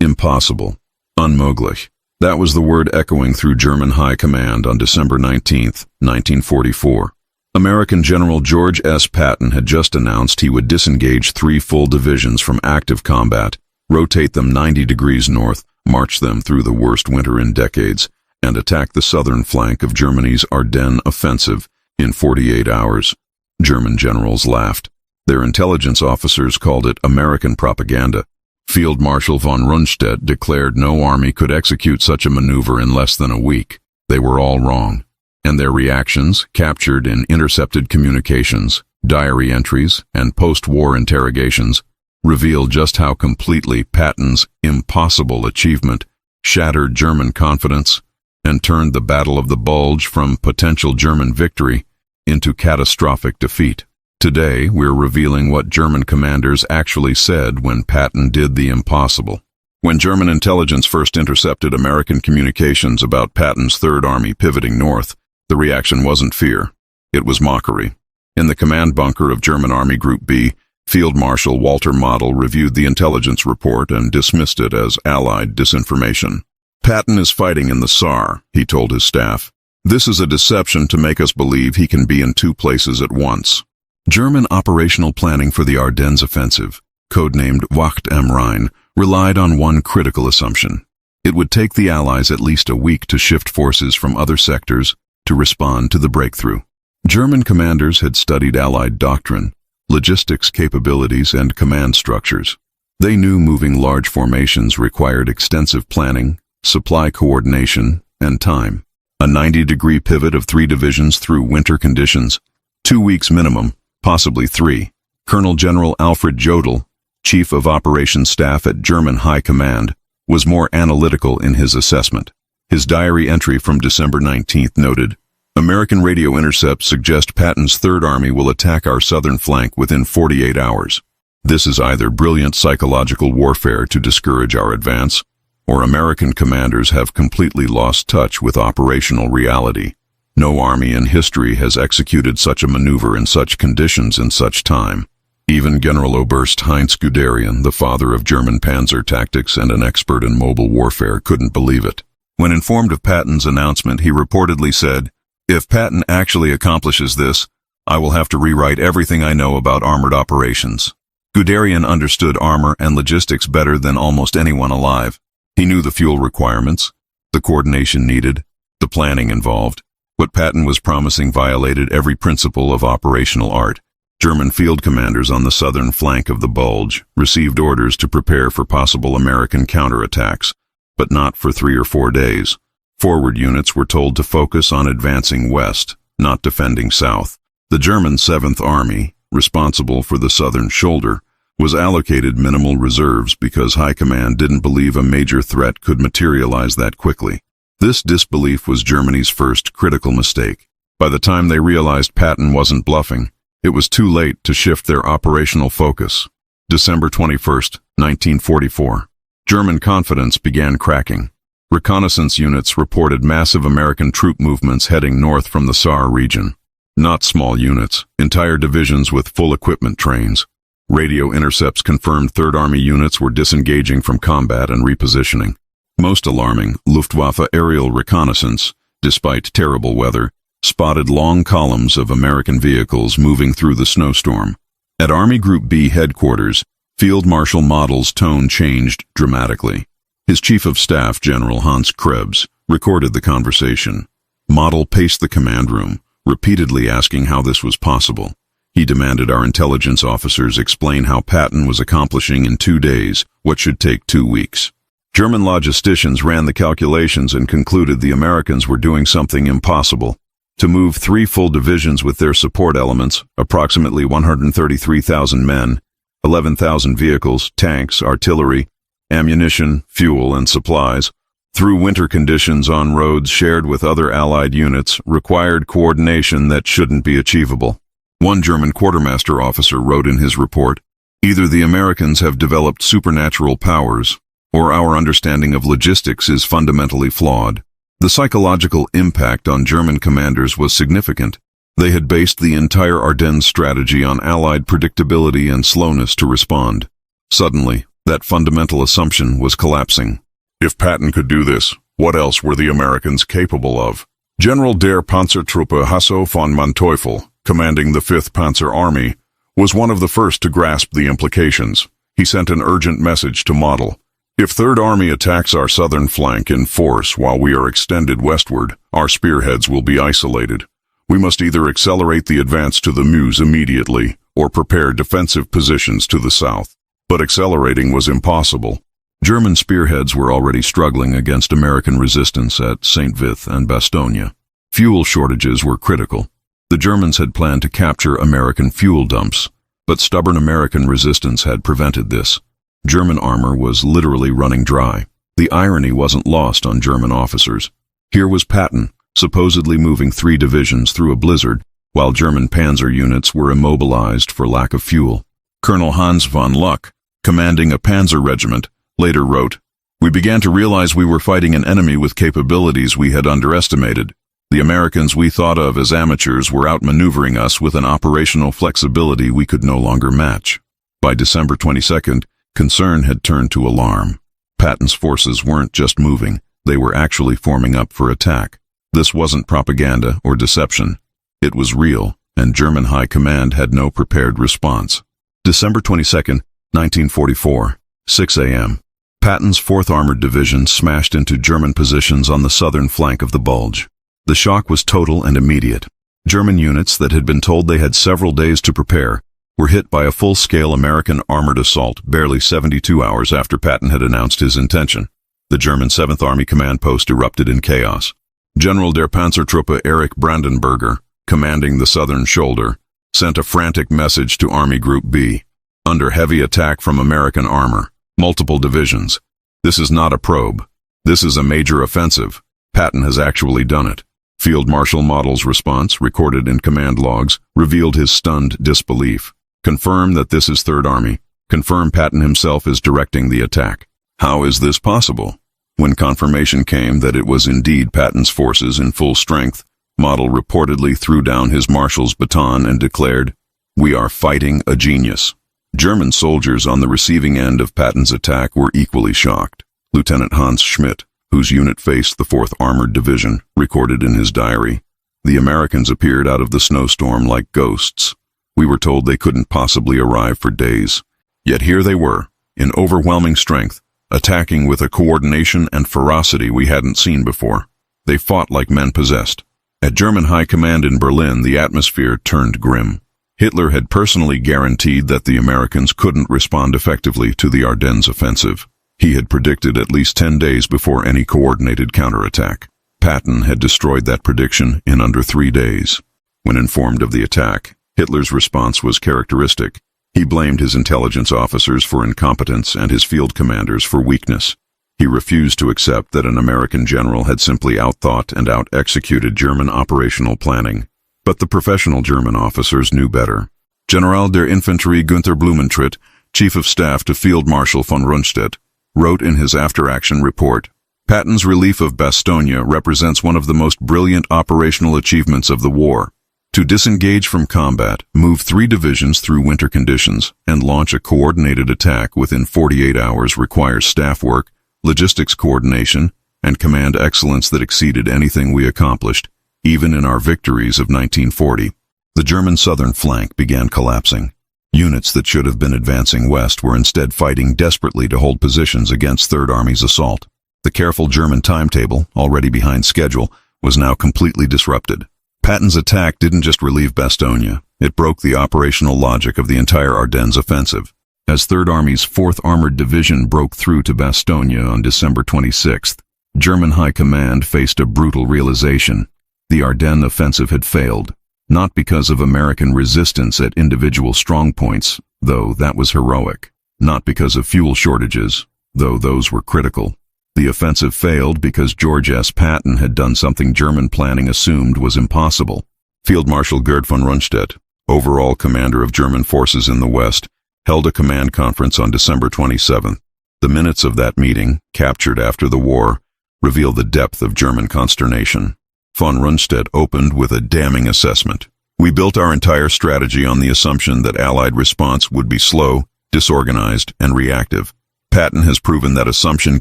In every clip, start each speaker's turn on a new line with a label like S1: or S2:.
S1: Impossible. Unmöglich. That was the word echoing through German High Command on December 19, 1944. American General George S. Patton had just announced he would disengage 3 full divisions from active combat, rotate them 90 degrees north, march them through the worst winter in decades, and attack the southern flank of Germany's Ardennes offensive in 48 hours. German generals laughed. Their intelligence officers called it American propaganda. Field Marshal von Rundstedt declared no army could execute such a maneuver in less than a week. They were all wrong. And their reactions, captured in intercepted communications, diary entries, and post-war interrogations, reveal just how completely Patton's impossible achievement shattered German confidence and turned the Battle of the Bulge from potential German victory into catastrophic defeat. Today, we're revealing what German commanders actually said when Patton did the impossible. When German intelligence first intercepted American communications about Patton's Third Army pivoting north, the reaction wasn't fear. It was mockery. In the command bunker of German Army Group B, Field Marshal Walter Model reviewed the intelligence report and dismissed it as Allied disinformation. Patton is fighting in the Saar, he told his staff. This is a deception to make us believe he can be in 2 places at once. German operational planning for the Ardennes offensive, codenamed Wacht am Rhein, relied on one critical assumption. It would take the Allies at least a week to shift forces from other sectors to respond to the breakthrough. German commanders had studied Allied doctrine, logistics capabilities, and command structures. They knew moving large formations required extensive planning, supply coordination, and time. A 90-degree pivot of 3 divisions through winter conditions, 2 weeks minimum, possibly 3. Colonel General Alfred Jodl, Chief of Operations Staff at German High Command, was more analytical in his assessment. His diary entry from December 19th noted, American radio intercepts suggest Patton's Third Army will attack our southern flank within 48 hours. This is either brilliant psychological warfare to discourage our advance, or American commanders have completely lost touch with operational reality. No army in history has executed such a maneuver in such conditions in such time. Even Generaloberst Heinz Guderian, the father of German panzer tactics and an expert in mobile warfare, couldn't believe it. When informed of Patton's announcement, he reportedly said, "If Patton actually accomplishes this, I will have to rewrite everything I know about armored operations." Guderian understood armor and logistics better than almost anyone alive. He knew the fuel requirements, the coordination needed, the planning involved. What Patton was promising violated every principle of operational art. German field commanders on the southern flank of the Bulge received orders to prepare for possible American counterattacks, but not for 3 or 4 days. Forward units were told to focus on advancing west, not defending south. The German 7th Army, responsible for the southern shoulder, was allocated minimal reserves because High Command didn't believe a major threat could materialize that quickly. This disbelief was Germany's first critical mistake. By the time they realized Patton wasn't bluffing, it was too late to shift their operational focus. December 21, 1944. German confidence began cracking. Reconnaissance units reported massive American troop movements heading north from the Saar region. Not small units, entire divisions with full equipment trains. Radio intercepts confirmed Third Army units were disengaging from combat and repositioning. Most alarming, Luftwaffe aerial reconnaissance, despite terrible weather, spotted long columns of American vehicles moving through the snowstorm. At Army Group B headquarters, Field Marshal Model's tone changed dramatically. His Chief of Staff, General Hans Krebs, recorded the conversation. Model paced the command room, repeatedly asking how this was possible. He demanded our intelligence officers explain how Patton was accomplishing in 2 days what should take 2 weeks. German logisticians ran the calculations and concluded the Americans were doing something impossible. To move 3 full divisions with their support elements, approximately 133,000 men, 11,000 vehicles, tanks, artillery, ammunition, fuel, and supplies, through winter conditions on roads shared with other Allied units required coordination that shouldn't be achievable. One German quartermaster officer wrote in his report, "Either the Americans have developed supernatural powers, or our understanding of logistics is fundamentally flawed." The psychological impact on German commanders was significant. They had based the entire Ardennes strategy on Allied predictability and slowness to respond. Suddenly, That fundamental assumption was collapsing. If Patton could do this, what else were the Americans capable of? General der Panzertruppe Hasso von Manteuffel, commanding the 5th Panzer Army, was one of the first to grasp the implications. He sent an urgent message to Model. If 3rd Army attacks our southern flank in force while we are extended westward, our spearheads will be isolated. We must either accelerate the advance to the Meuse immediately or prepare defensive positions to the south. But accelerating was impossible. German spearheads were already struggling against American resistance at St. Vith and Bastogne. Fuel shortages were critical. The Germans had planned to capture American fuel dumps, but stubborn American resistance had prevented this. German armor was literally running dry. The irony wasn't lost on German officers. Here was Patton, supposedly moving 3 divisions through a blizzard, while German panzer units were immobilized for lack of fuel. Colonel Hans von Luck, commanding a panzer regiment, later wrote, "We began to realize we were fighting an enemy with capabilities we had underestimated. The Americans we thought of as amateurs were outmaneuvering us with an operational flexibility we could no longer match." By December 22nd, concern had turned to alarm. Patton's forces weren't just moving, they were actually forming up for attack. This wasn't propaganda or deception. It was real, and German High Command had no prepared response. December 22nd, 1944, 6 a.m. Patton's 4th Armored Division smashed into German positions on the southern flank of the Bulge. The shock was total and immediate. German units that had been told they had several days to prepare were hit by a full-scale American armored assault barely 72 hours after Patton had announced his intention. The German 7th Army command post erupted in chaos. General der Panzertruppe Erich Brandenberger, commanding the southern shoulder, sent a frantic message to Army Group B. Under heavy attack from American armor, multiple divisions. This is not a probe. This is a major offensive. Patton has actually done it. Field Marshal Model's response, recorded in command logs, revealed his stunned disbelief. Confirm that this is 3rd Army. Confirm Patton himself is directing the attack. How is this possible? When confirmation came that it was indeed Patton's forces in full strength, Model reportedly threw down his marshal's baton and declared, "We are fighting a genius." German soldiers on the receiving end of Patton's attack were equally shocked. Lieutenant Hans Schmidt, whose unit faced the 4th Armored Division, recorded in his diary, "The Americans appeared out of the snowstorm like ghosts. We were told they couldn't possibly arrive for days. Yet here they were, in overwhelming strength, attacking with a coordination and ferocity we hadn't seen before. They fought like men possessed." At German High Command in Berlin, the atmosphere turned grim. Hitler had personally guaranteed that the Americans couldn't respond effectively to the Ardennes offensive. He had predicted at least 10 days before any coordinated counterattack. Patton had destroyed that prediction in under 3 days. When informed of the attack, Hitler's response was characteristic. He blamed his intelligence officers for incompetence and his field commanders for weakness. He refused to accept that an American general had simply outthought and out-executed German operational planning. But the professional German officers knew better. General der Infanterie Günther Blumentritt, Chief of Staff to Field Marshal von Rundstedt, wrote in his after-action report, "Patton's relief of Bastogne represents one of the most brilliant operational achievements of the war. To disengage from combat, move 3 divisions through winter conditions, and launch a coordinated attack within 48 hours requires staff work, logistics coordination, and command excellence that exceeded anything we accomplished, even in our victories of 1940. The German southern flank began collapsing. Units that should have been advancing west were instead fighting desperately to hold positions against 3rd Army's assault. The careful German timetable, already behind schedule, was now completely disrupted. Patton's attack didn't just relieve Bastogne, it broke the operational logic of the entire Ardennes offensive. As 3rd Army's 4th Armored Division broke through to Bastogne on December 26th, German High Command faced a brutal realization. The Ardennes offensive had failed, not because of American resistance at individual strongpoints, though that was heroic, not because of fuel shortages, though those were critical. The offensive failed because George S. Patton had done something German planning assumed was impossible. Field Marshal Gerd von Rundstedt, overall commander of German forces in the West, held a command conference on December 27th. The minutes of that meeting, captured after the war, reveal the depth of German consternation. Von Rundstedt opened with a damning assessment. "We built our entire strategy on the assumption that Allied response would be slow, disorganized, and reactive. Patton has proven that assumption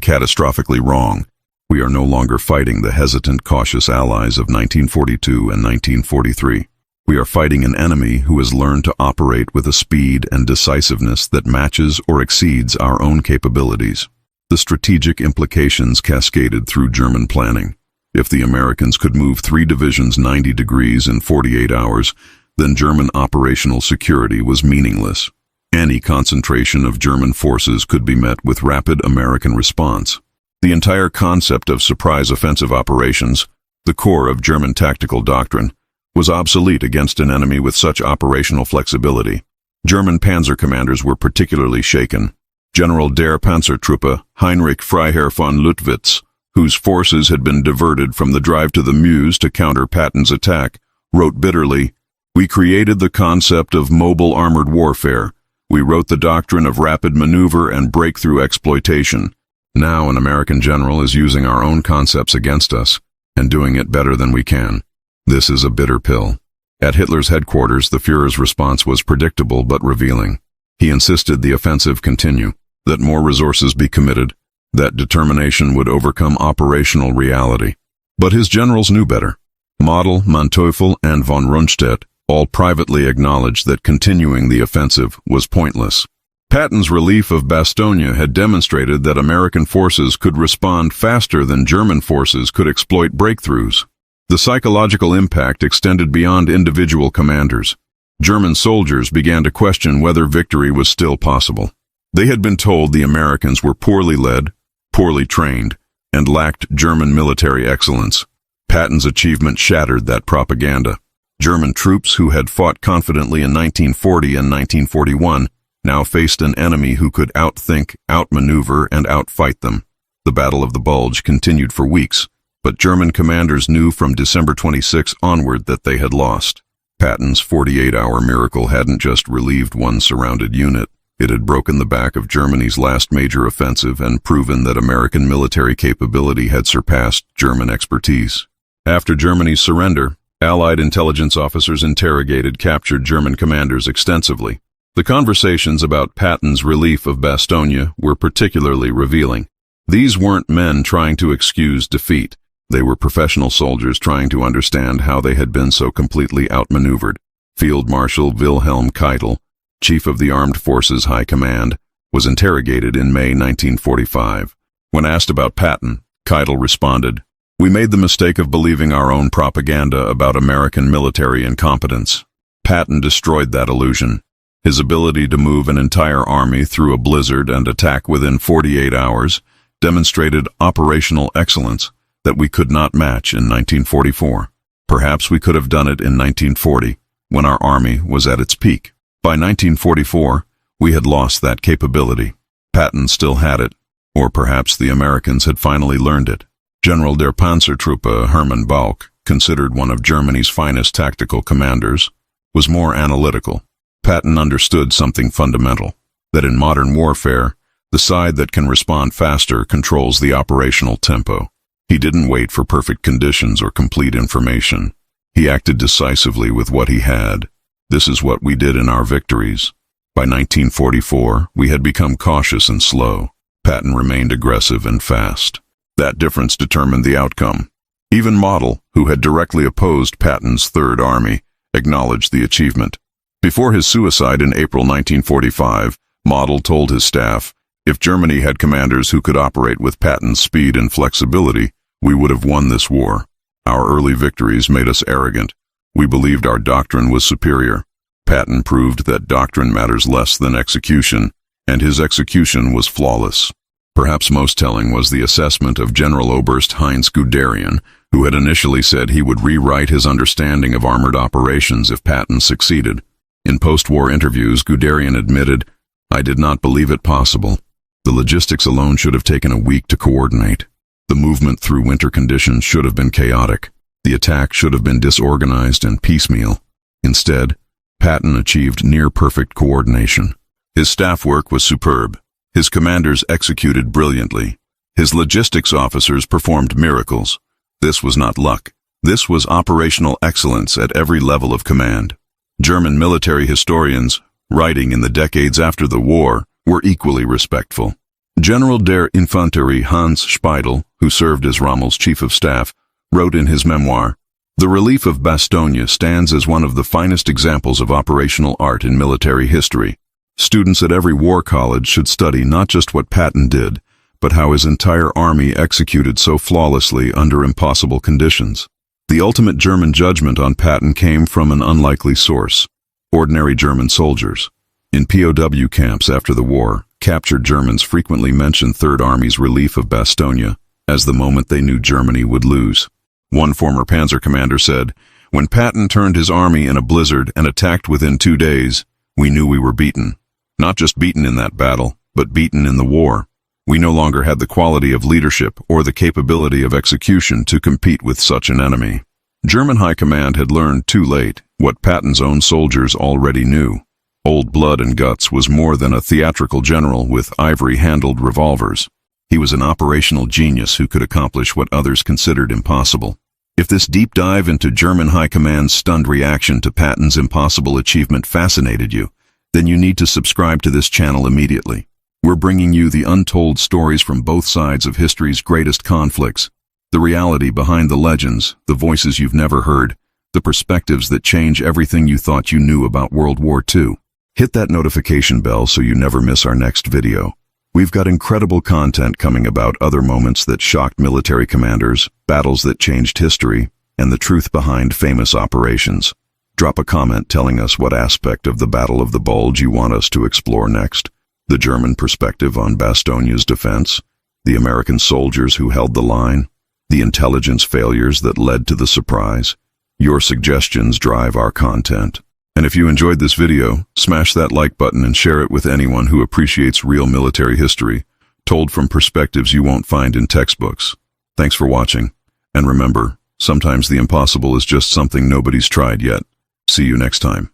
S1: catastrophically wrong. We are no longer fighting the hesitant, cautious allies of 1942 and 1943. We are fighting an enemy who has learned to operate with a speed and decisiveness that matches or exceeds our own capabilities. The strategic implications cascaded through German planning. If the Americans could move 3 divisions 90 degrees in 48 hours, then German operational security was meaningless. Any concentration of German forces could be met with rapid American response. The entire concept of surprise offensive operations, the core of German tactical doctrine, was obsolete against an enemy with such operational flexibility. German panzer commanders were particularly shaken. General der Panzertruppe Heinrich Freiherr von Luttwitz, whose forces had been diverted from the drive to the Meuse to counter Patton's attack, wrote bitterly, "We created the concept of mobile armored warfare. We wrote the doctrine of rapid maneuver and breakthrough exploitation. Now an American general is using our own concepts against us, and doing it better than we can. This is a bitter pill." At Hitler's headquarters, the Führer's response was predictable but revealing. He insisted the offensive continue, that more resources be committed, that determination would overcome operational reality. But his generals knew better. Model, Manteuffel, and von Rundstedt all privately acknowledged that continuing the offensive was pointless. Patton's relief of Bastogne had demonstrated that American forces could respond faster than German forces could exploit breakthroughs. The psychological impact extended beyond individual commanders. German soldiers began to question whether victory was still possible. They had been told the Americans were poorly led, poorly trained, and lacked German military excellence. Patton's achievement shattered that propaganda. German troops who had fought confidently in 1940 and 1941 now faced an enemy who could outthink, outmaneuver, and outfight them. The Battle of the Bulge continued for weeks, but German commanders knew from December 26 onward that they had lost. Patton's 48-hour miracle hadn't just relieved one surrounded unit. It had broken the back of Germany's last major offensive and proven that American military capability had surpassed German expertise. After Germany's surrender, Allied intelligence officers interrogated captured German commanders extensively. The conversations about Patton's relief of Bastogne were particularly revealing. These weren't men trying to excuse defeat. They were professional soldiers trying to understand how they had been so completely outmaneuvered. Field Marshal Wilhelm Keitel, Chief of the Armed Forces High Command, was interrogated in May 1945. When asked about Patton, Keitel responded, "We made the mistake of believing our own propaganda about American military incompetence. Patton destroyed that illusion. His ability to move an entire army through a blizzard and attack within 48 hours demonstrated operational excellence that we could not match in 1944. Perhaps we could have done it in 1940, when our army was at its peak. By 1944, we had lost that capability. Patton still had it, or perhaps the Americans had finally learned it." General der Panzertruppe Hermann Bauch, considered one of Germany's finest tactical commanders, was more analytical. Patton understood something fundamental, that in modern warfare, the side that can respond faster controls the operational tempo. He didn't wait for perfect conditions or complete information. He acted decisively with what he had. This is what we did in our victories. By 1944, we had become cautious and slow. Patton remained aggressive and fast. That difference determined the outcome. Even Model, who had directly opposed Patton's Third Army, acknowledged the achievement. Before his suicide in April 1945, Model told his staff, "If Germany had commanders who could operate with Patton's speed and flexibility, we would have won this war. Our early victories made us arrogant. We believed our doctrine was superior. Patton proved that doctrine matters less than execution, and his execution was flawless." Perhaps most telling was the assessment of General Oberst Heinz Guderian, who had initially said he would rewrite his understanding of armored operations if Patton succeeded. In post-war interviews, Guderian admitted, "I did not believe it possible. The logistics alone should have taken a week to coordinate. The movement through winter conditions should have been chaotic. The attack should have been disorganized and piecemeal. Instead, Patton achieved near-perfect coordination. His staff work was superb. His commanders executed brilliantly. His logistics officers performed miracles. This was not luck. This was operational excellence at every level of command." German military historians, writing in the decades after the war, were equally respectful. General der Infanterie Hans Speidel, who served as Rommel's chief of staff, wrote in his memoir, "The relief of Bastogne stands as one of the finest examples of operational art in military history. Students at every war college should study not just what Patton did, but how his entire army executed so flawlessly under impossible conditions." The ultimate German judgment on Patton came from an unlikely source: ordinary German soldiers. In POW camps after the war, captured Germans frequently mentioned Third Army's relief of Bastogne as the moment they knew Germany would lose. One former panzer commander said, "When Patton turned his army in a blizzard and attacked within 2 days, we knew we were beaten. Not just beaten in that battle, but beaten in the war. We no longer had the quality of leadership or the capability of execution to compete with such an enemy." German High Command had learned too late what Patton's own soldiers already knew. Old Blood and Guts was more than a theatrical general with ivory-handled revolvers. He was an operational genius who could accomplish what others considered impossible. If this deep dive into German High Command's stunned reaction to Patton's impossible achievement fascinated you, then you need to subscribe to this channel immediately. We're bringing you the untold stories from both sides of history's greatest conflicts, the reality behind the legends, the voices you've never heard, the perspectives that change everything you thought you knew about World War II. Hit that notification bell so you never miss our next video. We've got incredible content coming about other moments that shocked military commanders, battles that changed history, and the truth behind famous operations. Drop a comment telling us what aspect of the Battle of the Bulge you want us to explore next. The German perspective on Bastogne's defense, the American soldiers who held the line, the intelligence failures that led to the surprise. Your suggestions drive our content. And if you enjoyed this video, smash that like button and share it with anyone who appreciates real military history, told from perspectives you won't find in textbooks. Thanks for watching. And remember, sometimes the impossible is just something nobody's tried yet. See you next time.